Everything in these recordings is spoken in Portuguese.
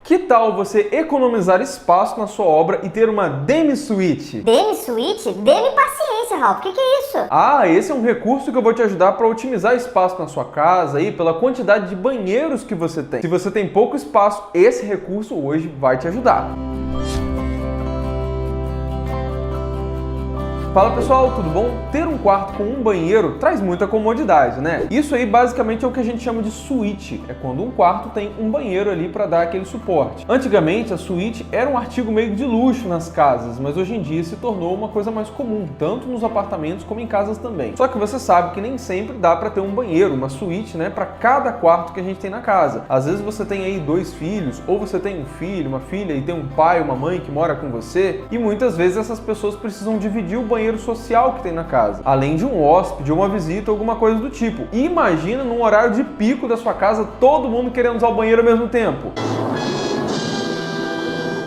Que tal você economizar espaço na sua obra e ter uma demi-suite? Demi-suite? Dê-me paciência, Ralph. O que é isso? Esse é um recurso que eu vou te ajudar para otimizar espaço na sua casa aí pela quantidade de banheiros que você tem. Se você tem pouco espaço, esse recurso hoje vai te ajudar. Fala pessoal, tudo bom? Ter um quarto com um banheiro traz muita comodidade, né? Isso aí basicamente é o que a gente chama de suíte. É quando um quarto tem um banheiro ali para dar aquele suporte. Antigamente a suíte era um artigo meio de luxo nas casas, mas hoje em dia se tornou uma coisa mais comum, tanto nos apartamentos como em casas também. Só que você sabe que nem sempre dá para ter um banheiro, uma suíte, né, para cada quarto que a gente tem na casa. Às vezes você tem aí 2 filhos, ou você tem um filho, uma filha e tem um pai, uma mãe que mora com você, e muitas vezes essas pessoas precisam dividir o banheiro social que tem na casa, além de um hóspede, uma visita, alguma coisa do tipo. E imagina num horário de pico da sua casa, todo mundo querendo usar o banheiro ao mesmo tempo.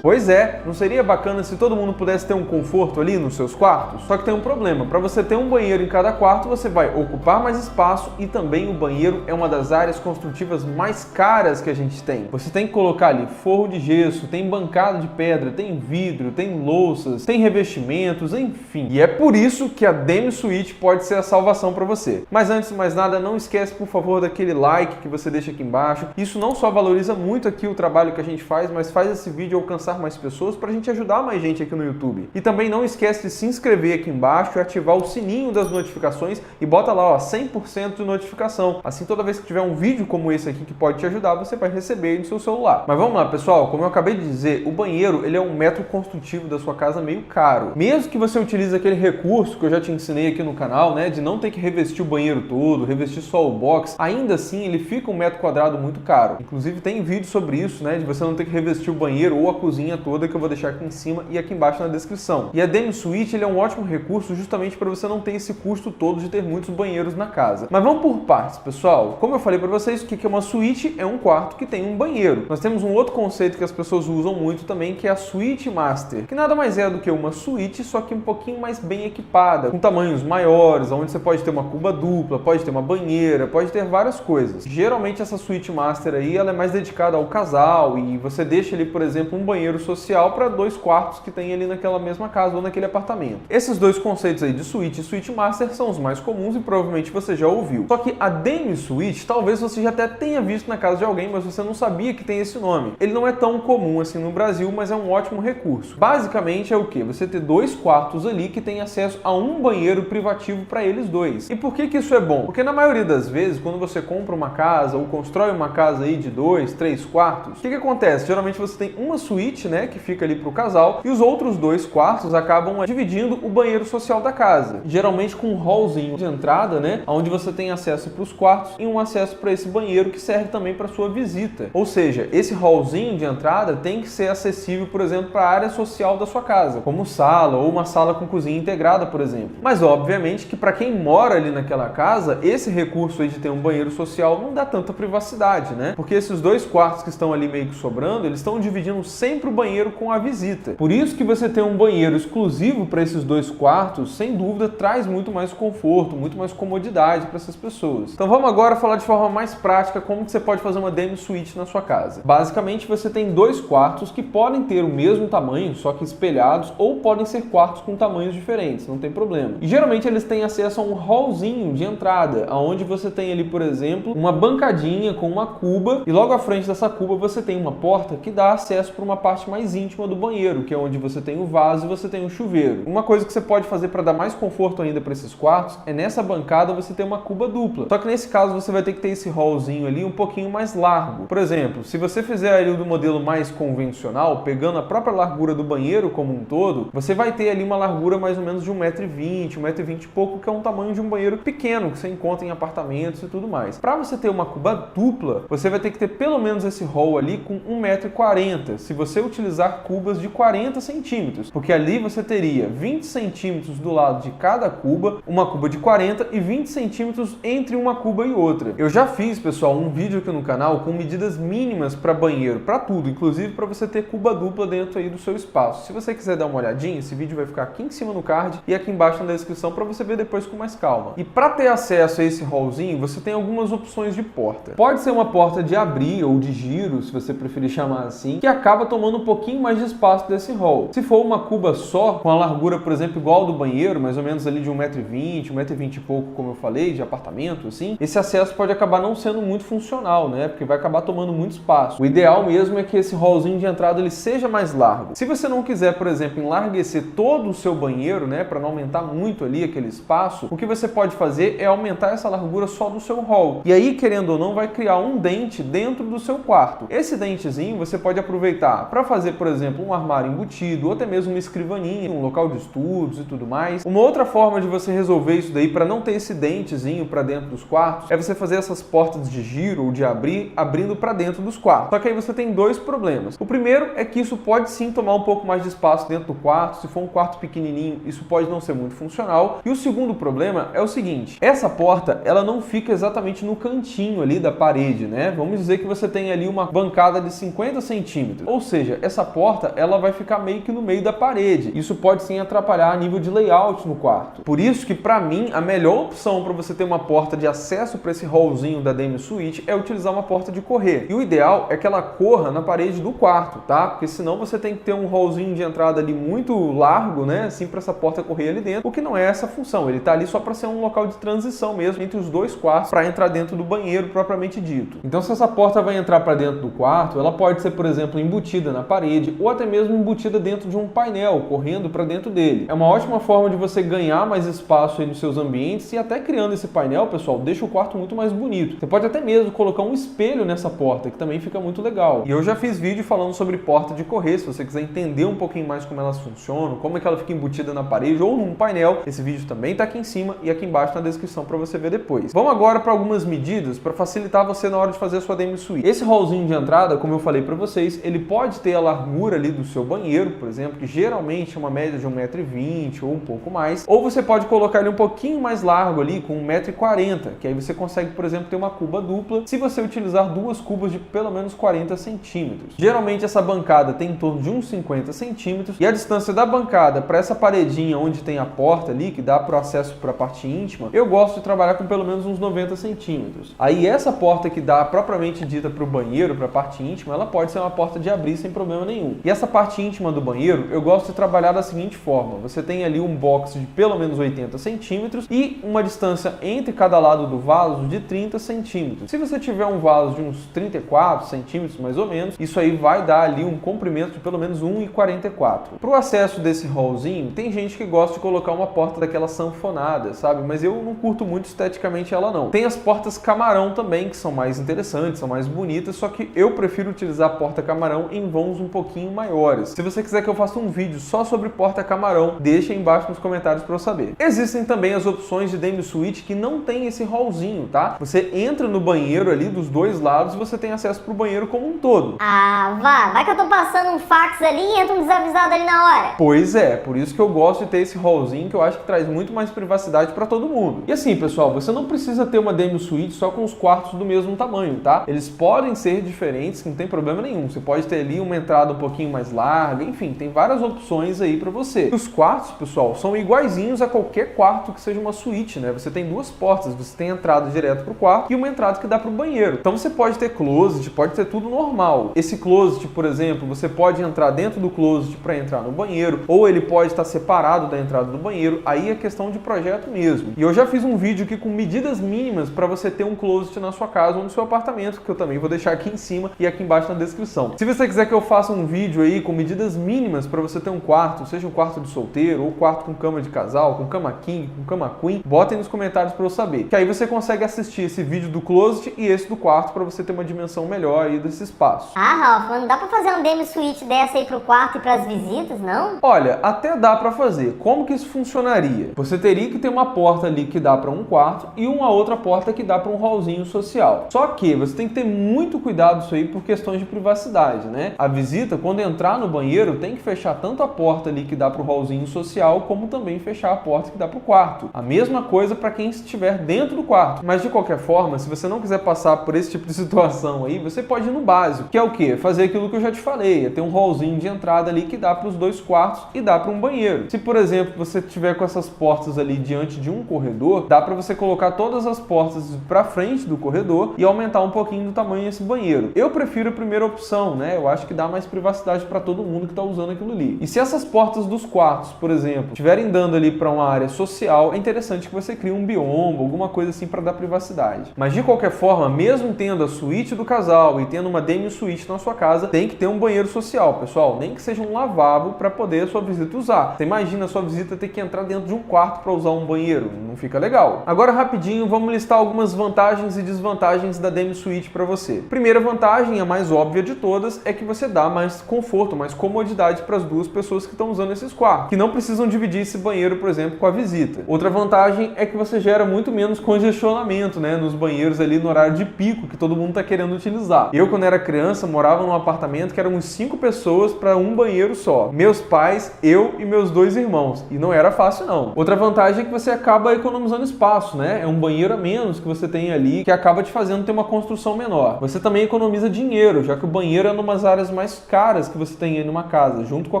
Pois é, não seria bacana se todo mundo pudesse ter um conforto ali nos seus quartos? Só que tem um problema, para você ter um banheiro em cada quarto, você vai ocupar mais espaço e também o banheiro é uma das áreas construtivas mais caras que a gente tem. Você tem que colocar ali forro de gesso, tem bancada de pedra, tem vidro, tem louças, tem revestimentos, enfim. E é por isso que a demi-suite pode ser a salvação para você. Mas antes de mais nada, não esquece por favor daquele like que você deixa aqui embaixo. Isso não só valoriza muito aqui o trabalho que a gente faz, mas faz esse vídeo alcançar mais pessoas para a gente ajudar mais gente aqui no YouTube. E também não esquece de se inscrever aqui embaixo e ativar o sininho das notificações e bota lá, ó, 100% de notificação. Assim, toda vez que tiver um vídeo como esse aqui que pode te ajudar, você vai receber no seu celular. Mas vamos lá, pessoal, como eu acabei de dizer, o banheiro, ele é um metro construtivo da sua casa meio caro. Mesmo que você utilize aquele recurso que eu já te ensinei aqui no canal, né, de não ter que revestir o banheiro todo, revestir só o box, ainda assim ele fica um metro quadrado muito caro. Inclusive tem vídeo sobre isso, né, de você não ter que revestir o banheiro ou a cozinha toda, que eu vou deixar aqui em cima e aqui embaixo na descrição. E a demi-suite, ele é um ótimo recurso justamente para você não ter esse custo todo de ter muitos banheiros na casa. Mas vamos por partes, pessoal. Como eu falei para vocês, o que é uma suíte? É um quarto que tem um banheiro. Nós temos um outro conceito que as pessoas usam muito também, que é a suite master, que nada mais é do que uma suíte, só que um pouquinho mais bem equipada, com tamanhos maiores, onde você pode ter uma cuba dupla, pode ter uma banheira, pode ter várias coisas. Geralmente essa suite master aí, ela é mais dedicada ao casal e você deixa ali, por exemplo, um banheiro social para 2 quartos que tem ali naquela mesma casa ou naquele apartamento. Esses dois conceitos aí de suíte e suíte master são os mais comuns e provavelmente você já ouviu. Só que a demi-suite talvez você já até tenha visto na casa de alguém, mas você não sabia que tem esse nome. Ele não é tão comum assim no Brasil, mas é um ótimo recurso. Basicamente é o que? Você ter 2 quartos ali que tem acesso a um banheiro privativo para eles dois. E por que isso é bom? Porque na maioria das vezes, quando você compra uma casa ou constrói uma casa aí de 2, 3 quartos, o que acontece? Geralmente você tem uma suíte, né, que fica ali para o casal, e os outros 2 quartos acabam dividindo o banheiro social da casa, geralmente com um hallzinho de entrada, né, onde você tem acesso para os quartos e um acesso para esse banheiro que serve também para sua visita. Ou seja, esse hallzinho de entrada tem que ser acessível, por exemplo, para a área social da sua casa, como sala ou uma sala com cozinha integrada, por exemplo. Mas obviamente que para quem mora ali naquela casa, esse recurso aí de ter um banheiro social não dá tanta privacidade, né? Porque esses 2 quartos que estão ali meio que sobrando, eles estão dividindo sempre o banheiro com a visita. Por isso que você ter um banheiro exclusivo para esses 2 quartos, sem dúvida, traz muito mais conforto, muito mais comodidade para essas pessoas. Então vamos agora falar de forma mais prática como que você pode fazer uma demi-suite na sua casa. Basicamente você tem 2 quartos que podem ter o mesmo tamanho, só que espelhados, ou podem ser quartos com tamanhos diferentes, não tem problema. E geralmente eles têm acesso a um hallzinho de entrada, onde você tem ali, por exemplo, uma bancadinha com uma cuba e logo à frente dessa cuba você tem uma porta que dá acesso para uma parte mais íntima do banheiro, que é onde você tem o vaso e você tem o chuveiro. Uma coisa que você pode fazer para dar mais conforto ainda para esses quartos é nessa bancada você ter uma cuba dupla. Só que nesse caso você vai ter que ter esse hallzinho ali um pouquinho mais largo. Por exemplo, se você fizer ali do modelo mais convencional, pegando a própria largura do banheiro como um todo, você vai ter ali uma largura mais ou menos de 1,20 m, 1,20 m e pouco, que é um tamanho de um banheiro pequeno que você encontra em apartamentos e tudo mais. Para você ter uma cuba dupla, você vai ter que ter pelo menos esse hall ali com 1,40 m. Se você utilizar cubas de 40 centímetros, porque ali você teria 20 centímetros do lado de cada cuba, uma cuba de 40 e 20 centímetros entre uma cuba e outra. Eu já fiz, pessoal, um vídeo aqui no canal com medidas mínimas para banheiro, para tudo, inclusive para você ter cuba dupla dentro aí do seu espaço. Se você quiser dar uma olhadinha, esse vídeo vai ficar aqui em cima no card e aqui embaixo na descrição para você ver depois com mais calma. E para ter acesso a esse hallzinho, você tem algumas opções de porta. Pode ser uma porta de abrir ou de giro, se você preferir chamar assim, que acaba tomando um pouquinho mais de espaço desse hall. Se for uma cuba só, com a largura, por exemplo, igual ao do banheiro, mais ou menos ali de 1,20 m, 1,20 m e pouco, como eu falei, de apartamento, assim, esse acesso pode acabar não sendo muito funcional, né? Porque vai acabar tomando muito espaço. O ideal mesmo é que esse hallzinho de entrada ele seja mais largo. Se você não quiser, por exemplo, enlarguecer todo o seu banheiro, né, para não aumentar muito ali aquele espaço, o que você pode fazer é aumentar essa largura só do seu hall. E aí, querendo ou não, vai criar um dente dentro do seu quarto. Esse dentezinho você pode aproveitar para fazer, por exemplo, um armário embutido, ou até mesmo uma escrivaninha, um local de estudos e tudo mais. Uma outra forma de você resolver isso daí para não ter esse dentezinho para dentro dos quartos é você fazer essas portas de giro ou de abrir, abrindo para dentro dos quartos. Só que aí você tem dois problemas. O primeiro é que isso pode sim tomar um pouco mais de espaço dentro do quarto. Se for um quarto pequenininho, isso pode não ser muito funcional. E o segundo problema é o seguinte: essa porta, ela não fica exatamente no cantinho ali da parede, né? Vamos dizer que você tem ali uma bancada de 50 centímetros. Ou seja, essa porta, ela vai ficar meio que no meio da parede. Isso pode sim atrapalhar a nível de layout no quarto. Por isso que, para mim, a melhor opção para você ter uma porta de acesso para esse hallzinho da Demi Suite é utilizar uma porta de correr. E o ideal é que ela corra na parede do quarto, tá? Porque senão você tem que ter um hallzinho de entrada ali muito largo, né? Assim, para essa porta correr ali dentro, o que não é essa função. Ele tá ali só para ser um local de transição mesmo entre os dois quartos para entrar dentro do banheiro propriamente dito. Então, se essa porta vai entrar para dentro do quarto, ela pode ser, por exemplo, embutida na parede ou até mesmo embutida dentro de um painel, correndo para dentro dele. É uma ótima forma de você ganhar mais espaço aí nos seus ambientes e até criando esse painel, pessoal, deixa o quarto muito mais bonito. Você pode até mesmo colocar um espelho nessa porta, que também fica muito legal. E eu já fiz vídeo falando sobre porta de correr, se você quiser entender um pouquinho mais como elas funcionam, como é que ela fica embutida na parede ou num painel, esse vídeo também está aqui em cima e aqui embaixo na descrição para você ver depois. Vamos agora para algumas medidas para facilitar você na hora de fazer a sua Demi Suite. Esse hallzinho de entrada, como eu falei para vocês, ele pode ter a largura ali do seu banheiro, por exemplo, que geralmente é uma média de 1,20 m ou um pouco mais, ou você pode colocar ele um pouquinho mais largo ali, com 1,40 m, que aí você consegue, por exemplo, ter uma cuba dupla, se você utilizar duas cubas de pelo menos 40 centímetros. Geralmente essa bancada tem em torno de uns 50 centímetros, e a distância da bancada para essa paredinha onde tem a porta ali, que dá para o acesso para a parte íntima, eu gosto de trabalhar com pelo menos uns 90 centímetros. Aí essa porta que dá propriamente dita para o banheiro, para a parte íntima, ela pode ser uma porta de abrir sem problema nenhum. E essa parte íntima do banheiro, eu gosto de trabalhar da seguinte forma: você tem ali um box de pelo menos 80 centímetros e uma distância entre cada lado do vaso de 30 centímetros. Se você tiver um vaso de uns 34 centímetros mais ou menos, isso aí vai dar ali um comprimento de pelo menos 1,44. Para o acesso desse hallzinho, tem gente que gosta de colocar uma porta daquela sanfonada, sabe? Mas eu não curto muito esteticamente ela não. Tem as portas camarão também, que são mais interessantes, são mais bonitas, só que eu prefiro utilizar a porta camarão em vãos um pouquinho maiores. Se você quiser que eu faça um vídeo só sobre porta camarão, deixa aí embaixo nos comentários para eu saber. Existem também as opções de Demi Suite que não tem esse hallzinho, tá? Você entra no banheiro ali dos dois lados e você tem acesso pro banheiro como um todo. Ah, vai que eu tô passando um fax ali e entra um desavisado ali na hora. Pois é, por isso que eu gosto de ter esse hallzinho, que eu acho que traz muito mais privacidade para todo mundo. E assim, pessoal, você não precisa ter uma Demi Suite só com os quartos do mesmo tamanho, tá? Eles podem ser diferentes, não tem problema nenhum. Você pode ter ali uma entrada um pouquinho mais larga, enfim, tem várias opções aí para você. E os quartos, pessoal, são iguaizinhos a qualquer quarto que seja uma suíte, né? Você tem duas portas, você tem entrada direto pro quarto e uma entrada que dá pro banheiro. Então você pode ter closet, pode ter tudo normal. Esse closet, por exemplo, você pode entrar dentro do closet para entrar no banheiro, ou ele pode estar separado da entrada do banheiro. Aí é questão de projeto mesmo. E eu já fiz um vídeo aqui com medidas mínimas para você ter um closet na sua casa ou no seu apartamento, que eu também vou deixar aqui em cima e aqui embaixo na descrição. Se você quiser que eu faça um vídeo aí com medidas mínimas para você ter um quarto, seja um quarto de solteiro ou quarto com cama de casal, com cama king, com cama queen, botem nos comentários para eu saber. Que aí você consegue assistir esse vídeo do closet e esse do quarto para você ter uma dimensão melhor aí desse espaço. Ah, Ralph, não dá pra fazer um Demi Suite dessa aí pro quarto e pras visitas, não? Olha, até dá para fazer. Como que isso funcionaria? Você teria que ter uma porta ali que dá para um quarto e uma outra porta que dá para um hallzinho social. Só que você tem que ter muito cuidado isso aí por questões de privacidade, né? A visita, quando entrar no banheiro, tem que fechar tanto a porta ali que dá para o hallzinho social, como também fechar a porta que dá para o quarto. A mesma coisa para quem estiver dentro do quarto. Mas de qualquer forma, se você não quiser passar por esse tipo de situação aí, você pode ir no básico, que é o quê? Fazer aquilo que eu já te falei, é ter um hallzinho de entrada ali que dá para os 2 quartos e dá para um banheiro. Se, por exemplo, você tiver com essas portas ali diante de um corredor, dá para você colocar todas as portas para frente do corredor e aumentar um pouquinho do tamanho desse banheiro. Eu prefiro a primeira opção, né? Eu acho que dá mais privacidade para todo mundo que está usando aquilo ali. E se essas portas dos quartos, por exemplo, estiverem dando ali para uma área social, é interessante que você crie um biombo, alguma coisa assim para dar privacidade. Mas de qualquer forma, mesmo tendo a suíte do casal e tendo uma demi-suíte na sua casa, tem que ter um banheiro social, pessoal. Nem que seja um lavabo para poder a sua visita usar. Você imagina a sua visita ter que entrar dentro de um quarto para usar um banheiro? Não fica legal. Agora, rapidinho, vamos listar algumas vantagens e desvantagens da demi-suite para você. Primeira vantagem, a mais óbvia de todas, é que você dá mais conforto, mais comodidade para as 2 pessoas que estão usando esses quartos, que não precisam dividir esse banheiro, por exemplo, com a visita. Outra vantagem é que você gera muito menos congestionamento, né, nos banheiros ali no horário de pico, que todo mundo está querendo utilizar. Eu, quando era criança, morava num apartamento que éramos 5 pessoas para um banheiro só. Meus pais, eu e meus 2 irmãos. E não era fácil, não. Outra vantagem é que você acaba economizando espaço, né? É um banheiro a menos que você tem ali, que acaba te fazendo ter uma construção menor. Você também economiza dinheiro, já que o banheiro é numas áreas mais caras que você tem aí numa casa, junto com a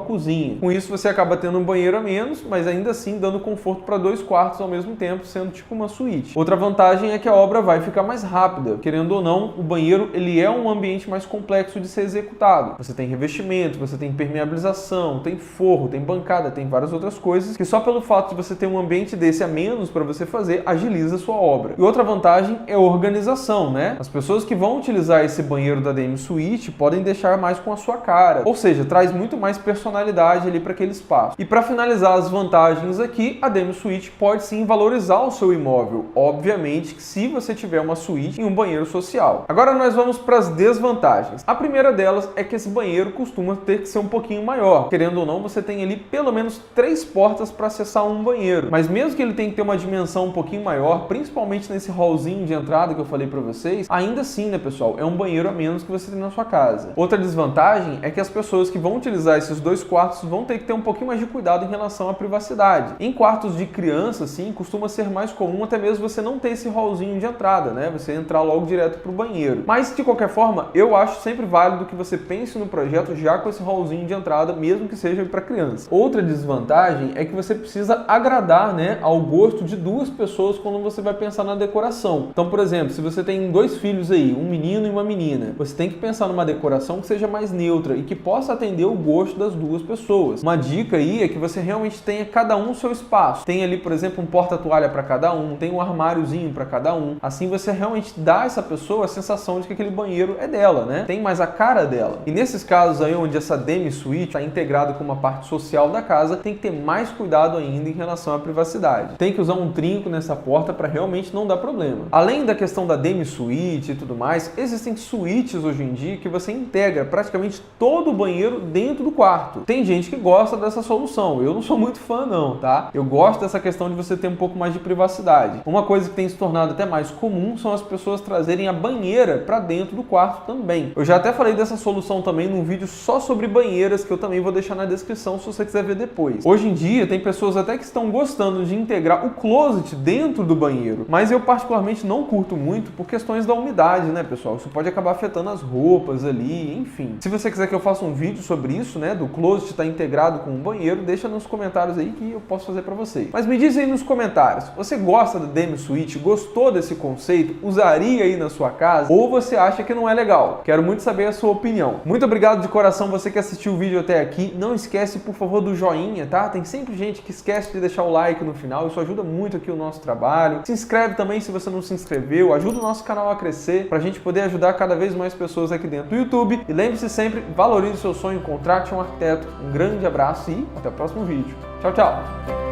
cozinha. Com isso, você acaba tendo um banheiro a menos, mas ainda assim dando conforto para 2 quartos ao mesmo tempo, sendo tipo uma suíte. Outra vantagem é que a obra vai ficar mais rápida. Querendo ou não, o banheiro ele é um ambiente mais complexo de ser executado. Você tem revestimento, você tem impermeabilização, tem forro, tem bancada, tem várias outras coisas que só pelo fato de você ter um ambiente desse a menos para você fazer, agiliza a sua obra. E outra vantagem é a organização, né? As pessoas que vão utilizar esse banheiro da demi-suite podem deixar mais com a sua cara, ou seja, traz muito mais personalidade ali para aquele espaço. E para finalizar as vantagens aqui, a demi-suite pode sim valorizar o seu imóvel, obviamente que se você tiver uma suíte em um banheiro social. Agora nós vamos para as desvantagens. A primeira delas é que esse banheiro costuma ter que ser um pouquinho maior. Querendo ou não, você tem ali pelo menos 3 portas para acessar um banheiro. Mas mesmo que ele tenha que ter uma dimensão um pouquinho maior, principalmente nesse hallzinho de entrada que eu falei para vocês, ainda assim, né, pessoal, é um banheiro a menos que você tem na sua casa. Outra desvantagem é que as pessoas que vão utilizar esses 2 quartos vão ter que ter um pouquinho mais de cuidado em relação à privacidade. Em quartos de criança, assim, costuma ser mais comum até mesmo você não ter esse hallzinho de entrada, né? Você entrar logo direto pro banheiro. Mas, de qualquer forma, eu acho sempre válido que você pense no projeto já com esse hallzinho de entrada, mesmo que seja para criança. Outra desvantagem é que você precisa agradar, né, ao gosto de 2 pessoas quando você vai pensar na decoração. Então, por exemplo, se você tem 2 filhos aí, um menino e uma menina, você tem que pensar numa decoração que seja mais neutra e que possa atender o gosto das 2 pessoas. Uma dica aí é que você realmente tenha cada um o seu espaço. Tem ali, por exemplo, um porta-toalha para cada um, tem um armáriozinho para cada um. Assim você realmente dá a essa pessoa a sensação de que aquele banheiro é dela, né? Tem mais a cara dela. E nesses casos aí onde essa demi-suite está integrada com uma parte social da casa, tem que ter mais cuidado ainda em relação à privacidade. Tem que usar um trinco nessa porta para realmente não dar problema. Além da questão da demi-suite e tudo mais, existem suítes hoje em dia que você integra praticamente todo o banheiro dentro do quarto. Tem gente que gosta dessa solução. Eu não sou muito fã não, tá? Eu gosto dessa questão de você ter um pouco mais de privacidade. Uma coisa que tem se tornado até mais comum são as pessoas trazerem a banheira para dentro do quarto também. Eu já até falei dessa solução também num vídeo só sobre banheiras que eu também vou deixar na descrição se você quiser ver depois. Hoje em dia tem pessoas até que estão gostando de integrar o closet dentro do banheiro, mas eu particularmente não curto muito por questões da umidade, né, pessoal? Isso pode acabar afetando as roupas ali, enfim. Se você quiser que eu faça um vídeo sobre isso, né, do closet estar integrado com o banheiro, deixa nos comentários aí que eu posso fazer para vocês. Mas me diz aí nos comentários, você gosta da demi-suite? Gostou desse conceito? Usaria aí na sua casa? Ou você acha que não é legal? Quero muito saber a sua opinião. Muito obrigado de coração você que assistiu o vídeo até aqui. Não esquece, por favor, do joinha, tá? Tem sempre gente que esquece de deixar o like no final. Isso ajuda muito aqui o nosso trabalho. Se inscreve também se você não se inscreveu. Ajuda o nosso canal a crescer pra gente poder ajudar cada vez mais pessoas aqui dentro do YouTube. E lembre-se sempre, valorize o seu sonho, contrate um arquiteto. Um grande abraço e até o próximo vídeo. Tchau, tchau!